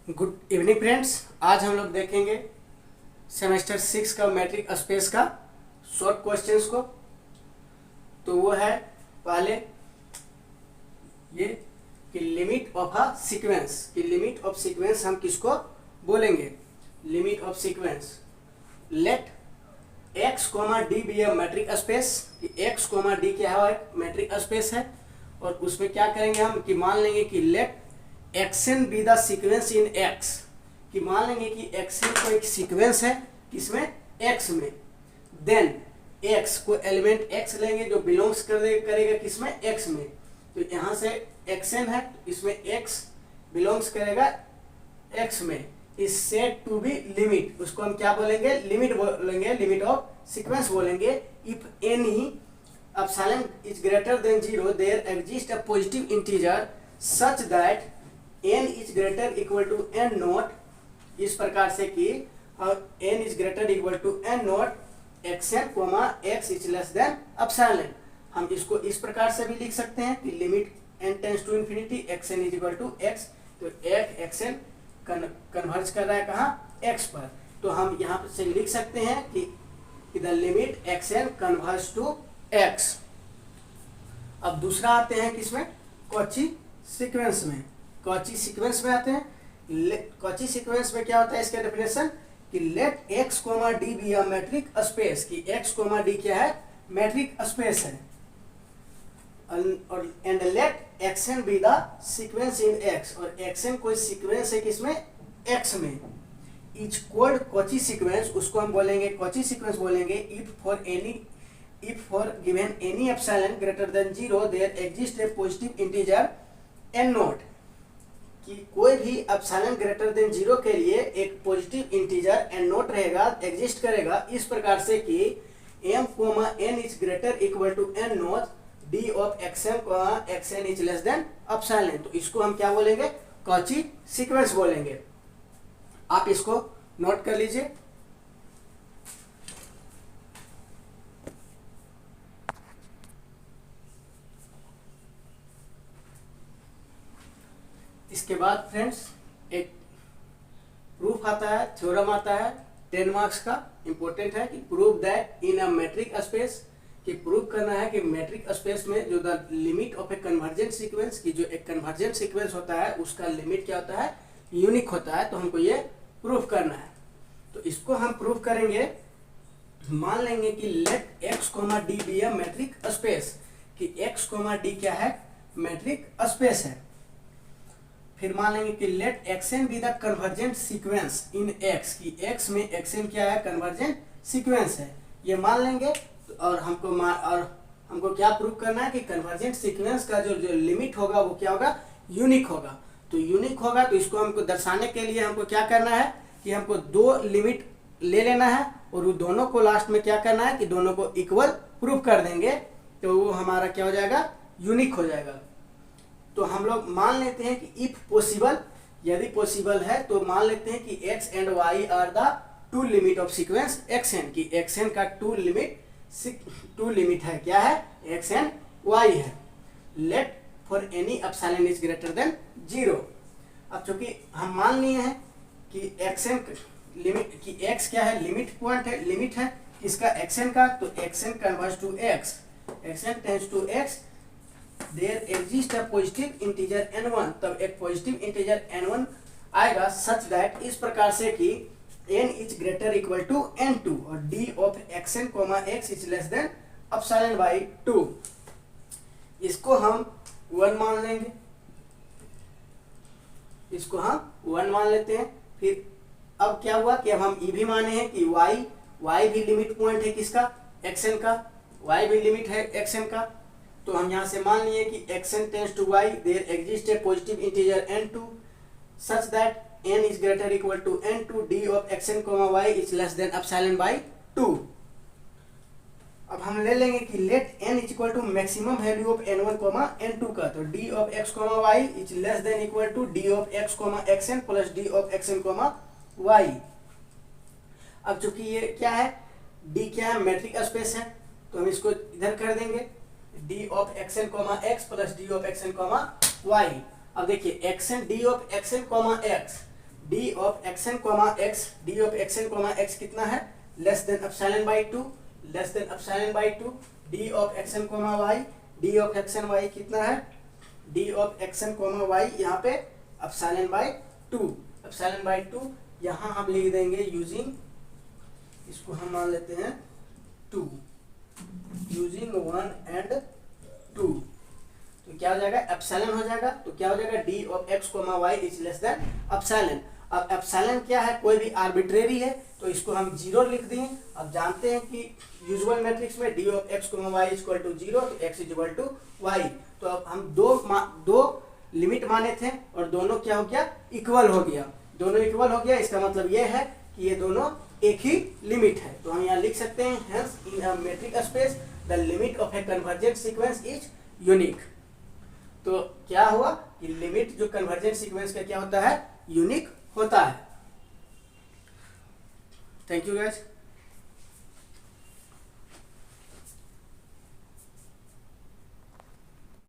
Good evening friends. आज हम लोग देखेंगे सेमेस्टर 6 का मैट्रिक स्पेस का शॉर्ट क्वेश्चंस को। तो वो है पहले ये कि लिमिट ऑफ अ सीक्वेंस, कि लिमिट ऑफ सीक्वेंस हम किसको बोलेंगे। Limit of sequence, let x comma D be a metric space, कि एक्स कोमा डी क्या है, एक मैट्रिक स्पेस है। और उसमें क्या करेंगे हम कि मान लेंगे कि let x n be the sequence in x, कि मान लेंगे कि एक्सन को एक सीक्वेंस है किसमें, एक्स में। देन एक्स को एलिमेंट एक्स लेंगे जो बिलोंग्स करेगा किसमें, एक्स में। तो यहाँ से एक्सन है, इसमें एक्स बिलोंग्स करेगा एक्स में, is said to be limit. उसको हम क्या बोलेंगे, लिमिट बोलेंगे, लिमिट ऑफ सीक्वेंस बोलेंगे। If any epsilon is greater than 0 there exists a positive integer such that n is greater equal to n naught, इस प्रकार से कि n is greater equal to n naught xn comma x is less than epsilon। हम इसको इस प्रकार से भी लिख सकते हैं कि limit n tends to infinity xn is equal to x। तो xn कन्वर्ज कर रहा है कहाँ, x पर। तो हम यहाँ से लिख सकते हैं कि the limit xn converge to x। अब दूसरा आते हैं किसमें, कॉची सीक्वेंस में। कॉची सीक्वेंस में आते हैं। कॉची सीक्वेंस में क्या होता है, इसका डेफिनेशन कि let x comma D be a metric space, कि x कोमा डी क्या है, मैट्रिक स्पेस है। और and let xn be the sequence in x, और xn कोई सीक्वेंस है किसमें, x में। इच कोड कॉची सीक्वेंस, उसको हम बोलेंगे कॉची सीक्वेंस बोलेंगे if for given any epsilon greater than 0 there exists a positive integer n naught, कि कोई भी epsilon greater than 0 के लिए एक पॉजिटिव इंटीजर n naught रहेगा, एग्जिस्ट करेगा, इस प्रकार से कि m n is greater equal to n naught d of xm xn is less than epsilon। तो इसको हम क्या बोलेंगे, कॉची सीक्वेंस बोलेंगे। आप इसको नोट कर लीजिए। इसके बाद फ्रेंड्स एक प्रूफ आता है, थ्योरम आता है 10 मार्क्स का, इंपॉर्टेंट है कि prove that in a metric space, कि प्रूव करना है कि मैट्रिक स्पेस में जो the limit of a convergent sequence, की जो एक कन्वर्जेंट सीक्वेंस होता है उसका लिमिट क्या होता है, यूनिक होता है। तो हमको ये प्रूफ करना है। तो इसको हम प्रूफ करेंगे। मान लेंगे कि let x comma D be a metric space, कि एक्स कोमा डी क्या है, मैट्रिक स्पेस है। फिर मान लेंगे कि let xn be the convergent sequence in x, कि x में xn क्या है, कन्वर्जेंट सीक्वेंस है, ये मान लेंगे। और हमको क्या प्रूव करना है कि कन्वर्जेंट सीक्वेंस का जो लिमिट होगा वो क्या होगा, यूनिक होगा। तो यूनिक होगा तो इसको हमको दर्शाने के लिए हमको क्या करना है कि हमको दो लिमिट ले लेना है और वो दोनों को लास्ट में क्या करना है कि दोनों को इक्वल प्रूव कर देंगे, तो वो हमारा क्या हो जाएगा, यूनिक हो जाएगा। तो हम लोग मान लेते हैं कि इफ पॉसिबल, यदि पॉसिबल है तो मान लेते हैं कि x and y are the two limit of sequence xn, की xn का टू लिमिट है, क्या है, x एंड y है। Let for any epsilon is greater than 0। अब चूंकि हम मान लिए हैं कि xn लिमिट, कि x क्या है, लिमिट पॉइंट है, लिमिट है इसका xn का, तो xn converge to x, xn tends to x, there exist a positive integer n1, तब एक पॉजिटिव इंटीजर n1 आएगा सच दैट, इस प्रकार से कि n is greater equal to n2 और d of xn x is less than epsilon by 2। इसको हम 1 मान लेंगे, इसको हम 1 मान लेते हैं। फिर अब क्या हुआ कि अब हम ये भी माने हैं कि y भी लिमिट पॉइंट है किसका, xn का, y भी लिमिट है xn का। तो हम यहाँ से मान लिए कि xn tends to y there exist a positive integer n2 such that n is greater equal to n2 d of xn y is less than epsilon by 2। अब हम ले लेंगे कि let n is equal to maximum value of n1 n2 का, तो d of x y is less than equal to d of x xn plus d of xn y। अब चूंकि ये क्या है, d क्या है, मैट्रिक स्पेस है, तो हम इसको इधर कर देंगे, d of xn x plus d of xn y। अब देखिए xn d of xn x d of x n comma x, d of x n comma x कितना है, less than epsilon by 2, less than epsilon by 2, d of x n comma y, d of x n y कितना है, d of x n comma y यहाँ पे epsilon by 2, epsilon by 2 यहाँ हम लिख देंगे यूजिंग, इसको हम मान लेते हैं 2, यूजिंग 1 एंड 2, तो क्या हो जाएगा, एप्सिलॉन हो जाएगा, तो क्या हो जाएगा, d of x comma y is less than epsilon. अब एप्सिलॉन क्या है, कोई भी आर्बिट्रेरी है, तो इसको हम 0 लिख दिए। अब जानते हैं कि यूजुअल मैट्रिक्स में d of x comma y equal to 0, तो एक्स इक्वल टू वाई, तो अब हम दो लिमिट माने थे और दोनों क्या हो गया, इक्वल हो गया, दोनों इक्वल हो गया, इसका मतलब ये है कि ये दोनों एक ही लिमिट है। तो हम यहाँ लिख सकते हैं, hence in a metric space the limit of a convergent sequence is unique. तो क्या हुआ कि लिमिट जो कन्वर्जेंट सीक्वेंस का क्या होता है, यूनिक होता है। Thank you guys.